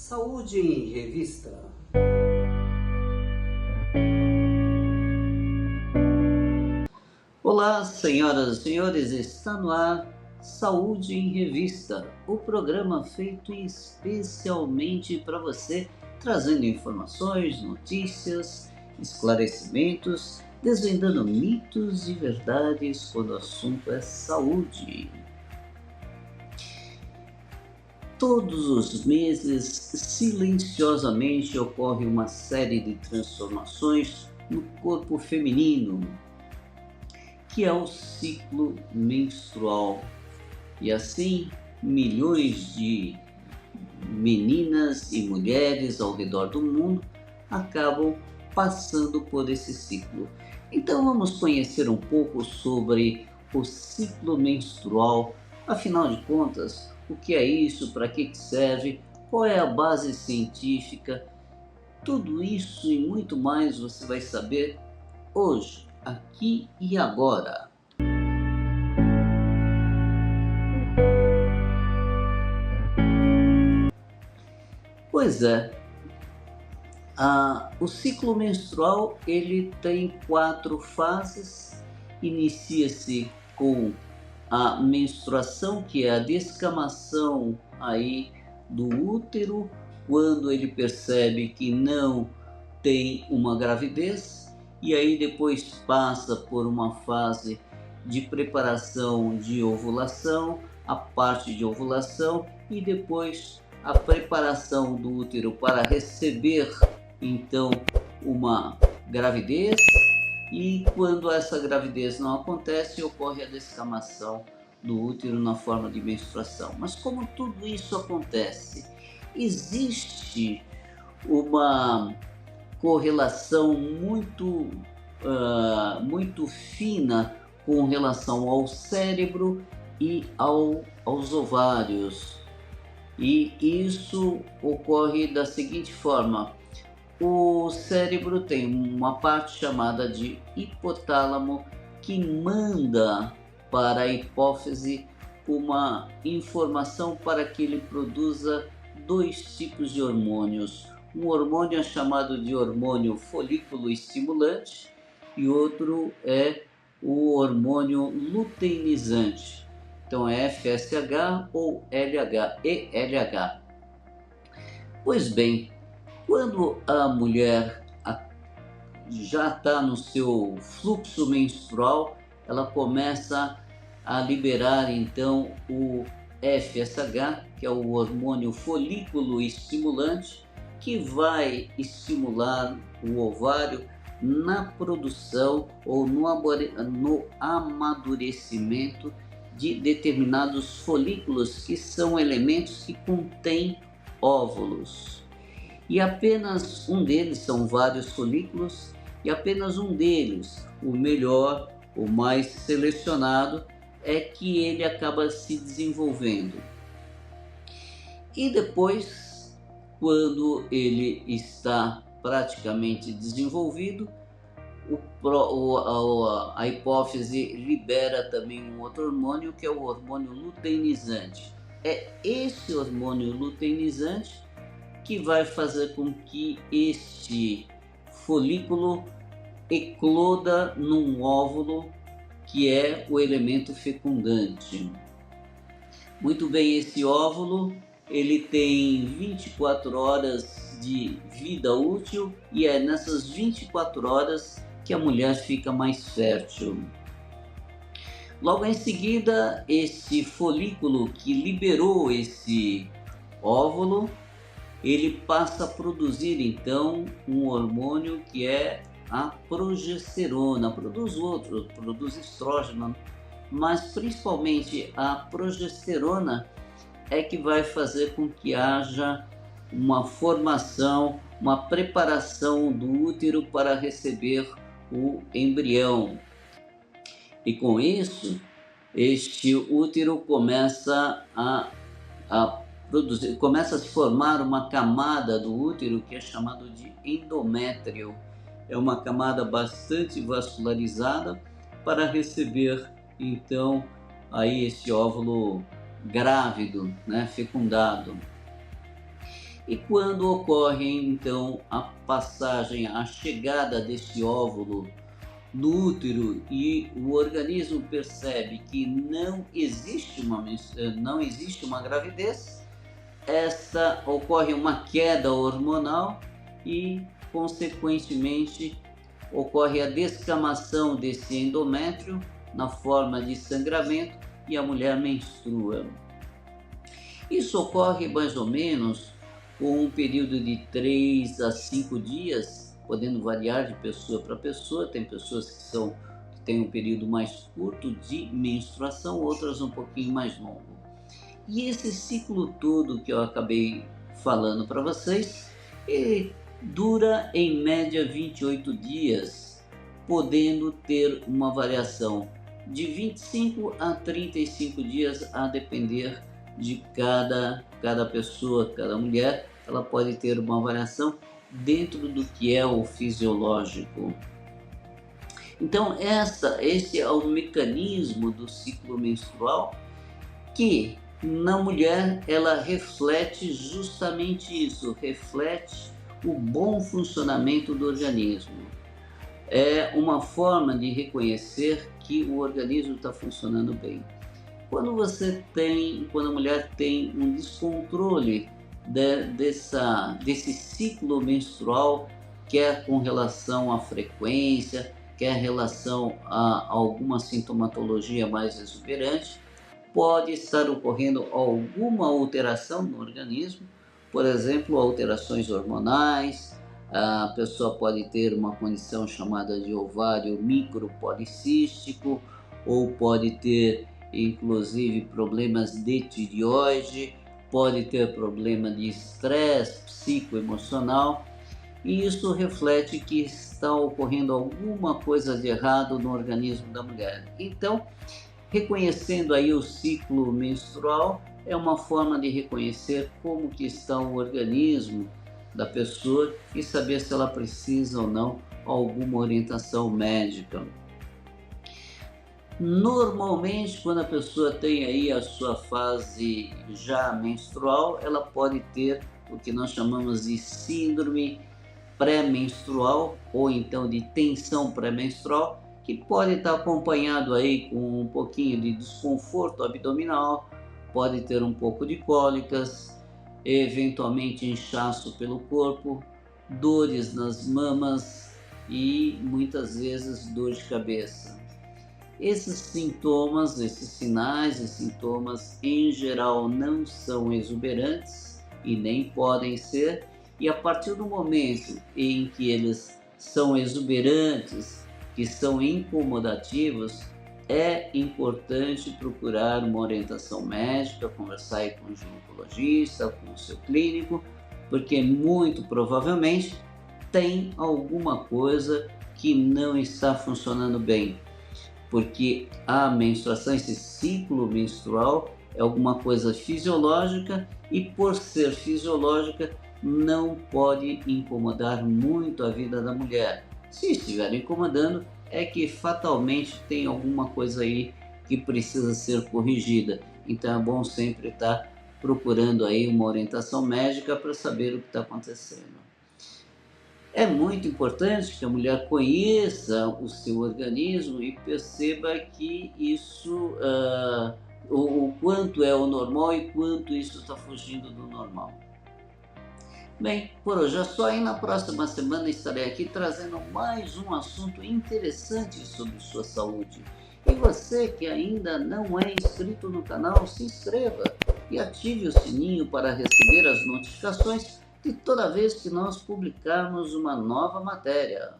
Saúde em Revista. Olá, senhoras e senhores, está no ar Saúde em Revista, o programa feito especialmente para você, trazendo informações, notícias, esclarecimentos, desvendando mitos e verdades quando o assunto é saúde. Todos os meses, silenciosamente, ocorre uma série de transformações no corpo feminino, que é o ciclo menstrual. E assim, milhões de meninas e mulheres ao redor do mundo acabam passando por esse ciclo. Então vamos conhecer um pouco sobre o ciclo menstrual. Afinal de contas, o que é isso, para que serve, qual é a base científica? Tudo isso e muito mais você vai saber hoje, aqui e agora. Pois é, o ciclo menstrual ele tem 4 fases. Inicia-se com a menstruação, que é a descamação aí do útero, quando ele percebe que não tem uma gravidez, e aí depois passa por uma fase de preparação de ovulação, a parte de ovulação, e depois a preparação do útero para receber então uma gravidez. E quando essa gravidez não acontece, ocorre a descamação do útero na forma de menstruação. Mas como tudo isso acontece? Existe uma correlação muito fina com relação ao cérebro e aos ovários. E isso ocorre da seguinte forma: o cérebro tem uma parte chamada de hipotálamo que manda para a hipófise uma informação para que ele produza 2 tipos de hormônios. Um hormônio é chamado de hormônio folículo estimulante e outro é o hormônio luteinizante. Então é FSH ou LH, ELH. Pois bem, quando a mulher já está no seu fluxo menstrual, ela começa a liberar então o FSH, que é o hormônio folículo estimulante, que vai estimular o ovário na produção ou no amadurecimento de determinados folículos, que são elementos que contêm óvulos. E apenas um deles, são vários folículos, e apenas um deles, o melhor, o mais selecionado, é que ele acaba se desenvolvendo. E depois, quando ele está praticamente desenvolvido, a hipófise libera também um outro hormônio, que é o hormônio luteinizante. É esse hormônio luteinizante que vai fazer com que este folículo ecloda num óvulo, que é o elemento fecundante. Muito bem, esse óvulo ele tem 24 horas de vida útil e é nessas 24 horas que a mulher fica mais fértil. Logo em seguida, esse folículo que liberou esse óvulo, ele passa a produzir então um hormônio que é a progesterona. Produz outro, produz estrógeno, mas principalmente a progesterona é que vai fazer com que haja uma formação, uma preparação do útero para receber o embrião. E com isso, este útero começa a se formar uma camada do útero que é chamado de endométrio. É uma camada bastante vascularizada para receber então aí esse óvulo grávido, fecundado. E quando ocorre então a passagem, a chegada desse óvulo no útero e o organismo percebe que não existe uma gravidez, ocorre uma queda hormonal e, consequentemente, ocorre a descamação desse endométrio na forma de sangramento e a mulher menstrua. Isso ocorre mais ou menos com um período de 3 a 5 dias, podendo variar de pessoa para pessoa. Tem pessoas que têm um período mais curto de menstruação, outras um pouquinho mais longo. E esse ciclo todo que eu acabei falando para vocês, ele dura em média 28 dias, podendo ter uma variação de 25 a 35 dias, a depender de cada pessoa, cada mulher. Ela pode ter uma variação dentro do que é o fisiológico. Então, esse é o mecanismo do ciclo menstrual, que na mulher ela reflete justamente isso, reflete o bom funcionamento do organismo. É uma forma de reconhecer que o organismo está funcionando bem. Quando a mulher tem um descontrole desse ciclo menstrual, quer com relação à frequência, quer em relação a alguma sintomatologia mais exuberante, pode estar ocorrendo alguma alteração no organismo, por exemplo, alterações hormonais. A pessoa pode ter uma condição chamada de ovário micropolicístico, ou pode ter inclusive problemas de tireoide, pode ter problema de estresse psicoemocional, e isso reflete que está ocorrendo alguma coisa de errado no organismo da mulher. Então, reconhecendo aí o ciclo menstrual é uma forma de reconhecer como que está o organismo da pessoa e saber se ela precisa ou não alguma orientação médica. Normalmente, quando a pessoa tem aí a sua fase já menstrual, ela pode ter o que nós chamamos de síndrome pré-menstrual, ou então de tensão pré-menstrual, que pode estar acompanhado aí com um pouquinho de desconforto abdominal, pode ter um pouco de cólicas, eventualmente inchaço pelo corpo, dores nas mamas e muitas vezes dor de cabeça. Esses sintomas, esses sinais e sintomas em geral não são exuberantes e nem podem ser, e a partir do momento em que eles são exuberantes, que são incomodativos, é importante procurar uma orientação médica, conversar aí com o ginecologista, com o seu clínico, porque muito provavelmente tem alguma coisa que não está funcionando bem. Porque a menstruação, esse ciclo menstrual, é alguma coisa fisiológica, e por ser fisiológica não pode incomodar muito a vida da mulher. Se estiver incomodando, é que fatalmente tem alguma coisa aí que precisa ser corrigida. Então é bom sempre estar procurando aí uma orientação médica para saber o que está acontecendo. É muito importante que a mulher conheça o seu organismo e perceba que isso, o quanto é o normal e quanto isso está fugindo do normal. Bem, por hoje é só. E na próxima semana estarei aqui trazendo mais um assunto interessante sobre sua saúde. E você que ainda não é inscrito no canal, se inscreva e ative o sininho para receber as notificações de toda vez que nós publicarmos uma nova matéria.